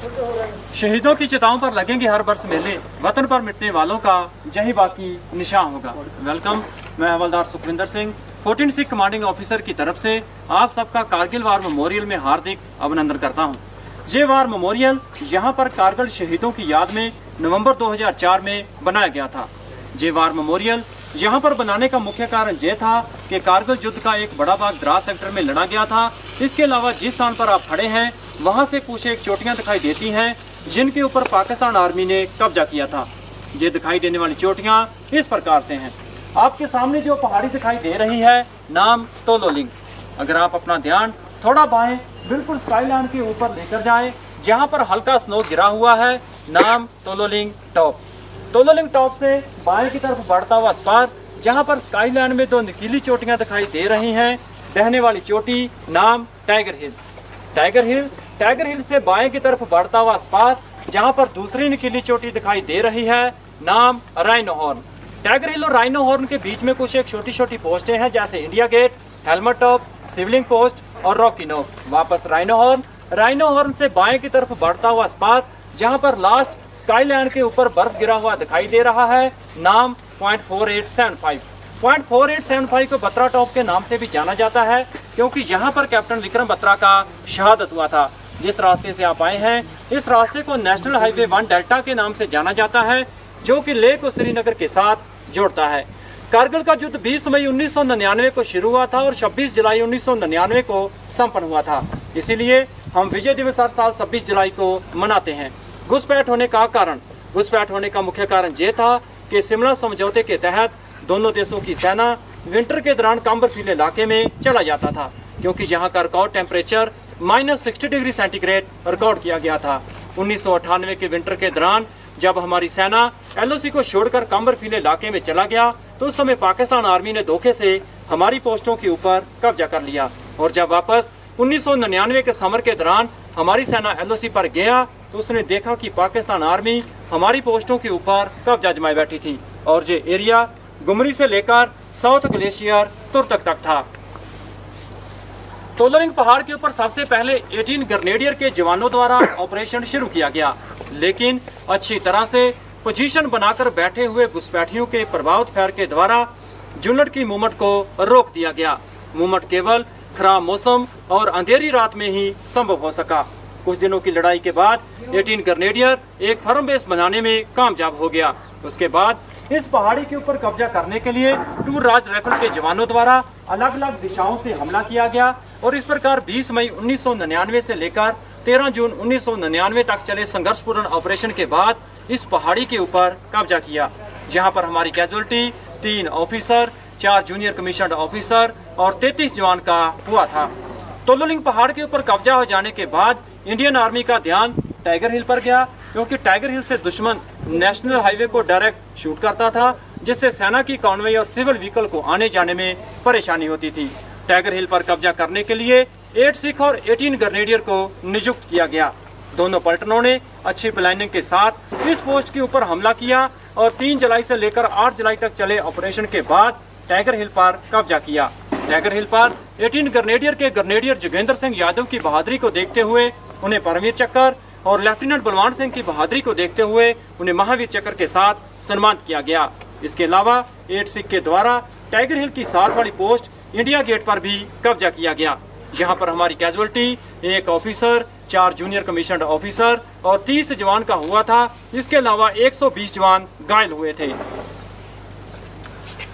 शहीदों की चिताओं पर लगेंगे हर वर्ष मेले, वतन पर मिटने वालों का यही बाकी निशान होगा। वेलकम, मैं हवलदार सुखविंदर सिंह 14 सिख कमांडिंग ऑफिसर की तरफ से आप सबका कारगिल वार मेमोरियल में हार्दिक अभिनंदन करता हूं। ये वार मेमोरियल यहां पर कारगिल शहीदों की याद में नवंबर 2004 में बनाया गया था। ये वार मेमोरियल यहाँ पर बनाने का मुख्य कारण ये था कि कारगिल युद्ध का एक बड़ा भाग द्रास सेक्टर में लड़ा गया था। इसके अलावा जिस स्थान पर आप खड़े हैं वहाँ से कुछ एक चोटियाँ दिखाई देती हैं जिनके ऊपर पाकिस्तान आर्मी ने कब्जा किया था। ये दिखाई देने वाली चोटियाँ इस प्रकार से हैं। आपके सामने जो पहाड़ी दिखाई दे रही है नाम तोलोलिंग। अगर आप अपना ध्यान थोड़ा बाएं बिल्कुल स्काईलाइन के ऊपर लेकर जाएं, जहाँ पर हल्का स्नो गिरा हुआ है, नाम तोलोलिंग टॉप। तोलोलिंग टॉप से बाएं की तरफ बढ़ता हुआ स्पार, जहां पर स्काईलाइन में दो नुकीली चोटियां दिखाई दे रही हैं। बहने वाली चोटी नाम टाइगर हिल। टाइगर हिल से बाएं की तरफ बढ़ता हुआ स्पार, जहां पर दूसरी नुकीली चोटी दिखाई दे रही है, नाम राइनो हॉर्न। टाइगर हिल और राइनो हॉर्न के बीच में कुछ एक छोटी छोटी पोस्टें हैं, जैसे India gate, helmet top, Shivling post और रॉकी नोक। वापस राइनो हॉर्न से बाएं की तरफ बढ़ता हुआ स्पार, जहां पर लास्ट स्काईलाइन के ऊपर बर्फ गिरा हुआ दिखाई दे रहा है, नाम .4875। .4875 को बत्रा टॉप के नाम से भी जाना जाता है, क्योंकि यहाँ पर कैप्टन विक्रम बत्रा का शहादत हुआ था। जिस रास्ते से आप आए हैं, इस रास्ते को नेशनल हाईवे 1 डेल्टा के नाम से जाना जाता है, जो कि लेह को श्रीनगर के साथ जोड़ता है। कारगिल का युद्ध 20 मई 1999 को शुरू हुआ था और 26 जुलाई 1999 को संपन्न हुआ था। इसीलिए हम विजय दिवस हर साल 26 जुलाई को मनाते हैं। घुसपैठ होने का मुख्य कारण ये था कि शिमला समझौते के तहत दोनों देशों की सेना विंटर के दौरान बर्फीले इलाके में चला जाता था, क्योंकि यहाँ का record temperature -60 degree centigrade record किया गया था। 1998 के विंटर के दौरान जब हमारी सेना LOC को छोड़कर बर्फीले इलाके में चला गया, तो उस समय पाकिस्तान आर्मी ने धोखे से हमारी पोस्टों के ऊपर कब्जा कर लिया। और जब वापस 1999 के समर के दौरान हमारी सेना LOC पर गया, तो उसने देखा कि पाकिस्तान आर्मी हमारी पोस्टों के ऊपर कब्जा जमाए बैठी थी और ये एरिया गुमरी से लेकर साउथ ग्लेशियर तुर्तक तक था। तोलोलिंग पहाड़ के ऊपर सबसे पहले 18 ग्रेनेडियर के जवानों द्वारा ऑपरेशन शुरू किया गया, लेकिन अच्छी तरह से पोजीशन बनाकर बैठे हुए घुसपैठियों के प्रभावित फायर के द्वारा यूनिट की मूवमेंट को रोक दिया गया। मूवमेंट केवल खराब मौसम और अंधेरी रात में ही संभव हो सका। कुछ दिनों की लड़ाई के बाद 18 ग्रेनेडियर एक फर्म बेस बनाने में कामयाब हो गया। उसके बाद इस पहाड़ी के ऊपर कब्जा करने के लिए टूर राज राइफल के जवानों द्वारा अलग अलग दिशाओं से हमला किया गया और इस प्रकार 20 मई 1999 से लेकर 13 जून 1999 तक चले संघर्षपूर्ण ऑपरेशन के बाद इस पहाड़ी के ऊपर कब्जा किया, जहां पर हमारी casualty 3 officer, 4 junior commissioned officer और 33 जवान का हुआ था। तोलोलिंग पहाड़ के ऊपर कब्जा हो जाने के बाद इंडियन आर्मी का ध्यान टाइगर हिल पर गया, क्योंकि टाइगर हिल से दुश्मन नेशनल हाईवे को डायरेक्ट शूट करता था, जिससे सेना की कॉन्वॉय और सिविल व्हीकल को आने जाने में परेशानी होती थी। टाइगर हिल पर कब्जा करने के लिए 8 सिख और 18 ग्रेनेडियर को नियुक्त किया गया। दोनों पलटनों ने अच्छी प्लानिंग के साथ इस पोस्ट के ऊपर हमला किया और 3 जुलाई से लेकर 8 जुलाई तक चले ऑपरेशन के बाद टाइगर हिल पर कब्जा किया। टाइगर हिल पर 18 ग्रेनेडियर के ग्रेनेडियर जोगेंद्र सिंह यादव की बहादुरी को देखते हुए उन्हें परमवीर चक्र और लेफ्टिनेंट बलवान सिंह की बहादुरी को देखते हुए उन्हें महावीर चक्र के साथ सम्मानित किया गया। इसके अलावा 8 सिख के द्वारा टाइगर हिल की साथ वाली पोस्ट इंडिया गेट पर भी कब्जा किया गया। यहाँ पर हमारी casualty 1 officer, 4 junior commissioned officer और 30 जवान का हुआ था। इसके अलावा 120 जवान घायल हुए थे।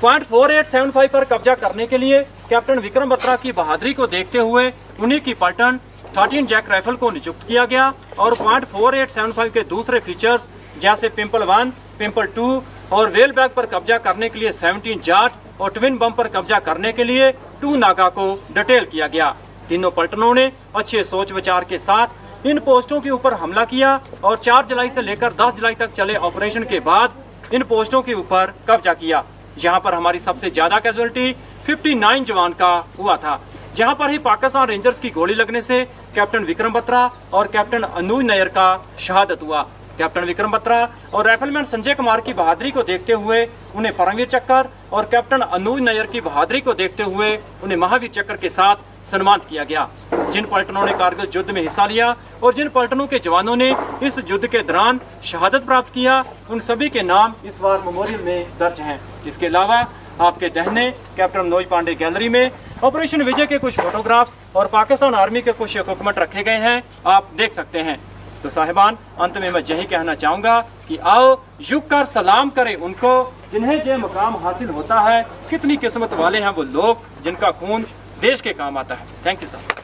.4875 पर कब्जा करने के लिए कैप्टन विक्रम बत्रा की बहादुरी को देखते हुए उन्हीं की पलटन 13 जैक राइफल को नियुक्त किया गया और .4875 के दूसरे फीचर्स जैसे पिंपल 1, पिंपल 2 और वेल बैग पर कब्जा करने के लिए 17 जाट और ट्विन बम पर कब्जा करने के लिए 2 नागा को डिटेल किया गया। तीनों पलटनों ने अच्छे सोच विचार के साथ इन पोस्टों के ऊपर हमला किया और 4 जुलाई से लेकर 10 जुलाई तक चले ऑपरेशन के बाद इन पोस्टों के ऊपर कब्जा किया। यहाँ पर हमारी सबसे ज्यादा कैजुअलिटी 59 जवान का हुआ था, जहाँ पर ही पाकिस्तान रेंजर्स की गोली लगने से कैप्टन विक्रम बत्रा और कैप्टन अनुज नायर का शहादत हुआ। कैप्टन विक्रम बत्रा और राइफलमैन संजय कुमार की बहादुरी को देखते हुए उन्हें परमवीर चक्र और कैप्टन अनुज नायर की बहादुरी को देखते हुए उन्हें महावीर चक्र के साथ सम्मानित किया गया। जिन पलटनों ने कारगिल युद्ध में हिस्सा लिया और जिन पलटनों के जवानों ने इस युद्ध के दौरान शहादत प्राप्त किया, उन सभी के नाम इस बार मेमोरियल में दर्ज हैं। इसके अलावा आपके दाहिने कैप्टन मनोज पांडे गैलरी में ऑपरेशन विजय के कुछ फोटोग्राफ्स और पाकिस्तान आर्मी के कुछ इक्विपमेंट रखे गए हैं, आप देख सकते हैं। तो साहिबान, अंत में मैं यही कहना चाहूँगा कि आओ झुक कर सलाम करें उनको जिन्हें ये मुकाम हासिल होता है। कितनी किस्मत वाले हैं वो लोग जिनका खून देश के काम आता है। Thank you sir.